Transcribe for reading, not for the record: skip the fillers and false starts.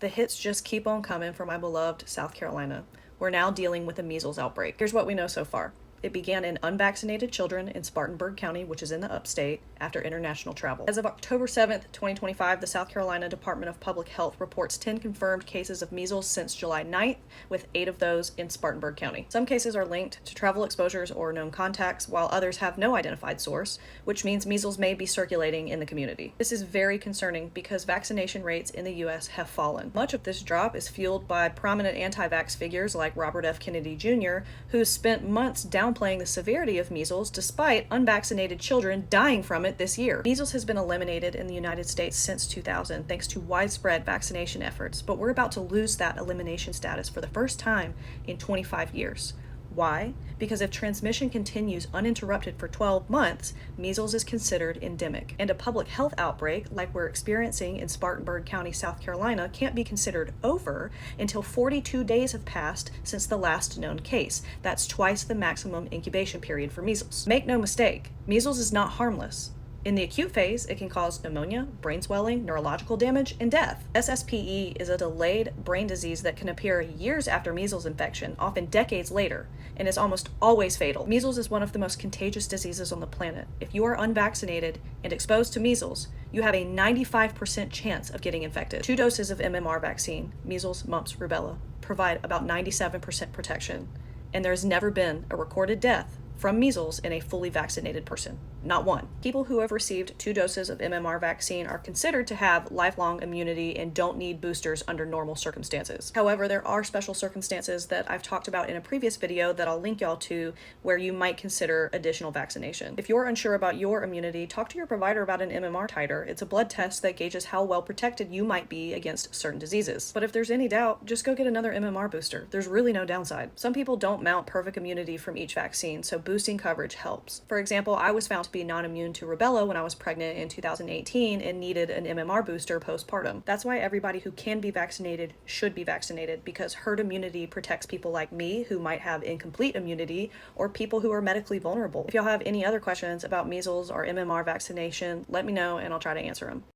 The hits just keep on coming for my beloved South Carolina. We're now dealing with a measles outbreak. Here's what we know so far. It began in unvaccinated children in Spartanburg County, which is in the upstate, after international travel. As of October 7th, 2025, the South Carolina Department of Public Health reports 10 confirmed cases of measles since July 9th, with 8 of those in Spartanburg County. Some cases are linked to travel exposures or known contacts, while others have no identified source, which means measles may be circulating in the community. This is very concerning because vaccination rates in the U.S. have fallen. Much of this drop is fueled by prominent anti-vax figures like Robert F. Kennedy Jr., who spent months downplaying the severity of measles despite unvaccinated children dying from it this year. Measles has been eliminated in the United States since 2000 thanks to widespread vaccination efforts, but we're about to lose that elimination status for the first time in 25 years. Why? Because if transmission continues uninterrupted for 12 months, measles is considered endemic. And a public health outbreak, like we're experiencing in Spartanburg County, South Carolina, can't be considered over until 42 days have passed since the last known case. That's twice the maximum incubation period for measles. Make no mistake, measles is not harmless. In the acute phase, it can cause pneumonia, brain swelling, neurological damage, and death. SSPE is a delayed brain disease that can appear years after measles infection, often decades later, and is almost always fatal. Measles is one of the most contagious diseases on the planet. If you are unvaccinated and exposed to measles, you have a 95% chance of getting infected. 2 doses of MMR vaccine, measles, mumps, rubella, provide about 97% protection, and there's never been a recorded death from measles in a fully vaccinated person. Not one. People who have received 2 doses of MMR vaccine are considered to have lifelong immunity and don't need boosters under normal circumstances. However, there are special circumstances that I've talked about in a previous video that I'll link y'all to where you might consider additional vaccination. If you're unsure about your immunity, talk to your provider about an MMR titer. It's a blood test that gauges how well protected you might be against certain diseases. But if there's any doubt, just go get another MMR booster. There's really no downside. Some people don't mount perfect immunity from each vaccine, so boosting coverage helps. For example, I was found to be non-immune to rubella when I was pregnant in 2018 and needed an MMR booster postpartum. That's why everybody who can be vaccinated should be vaccinated, because herd immunity protects people like me who might have incomplete immunity or people who are medically vulnerable. If y'all have any other questions about measles or MMR vaccination, let me know and I'll try to answer them.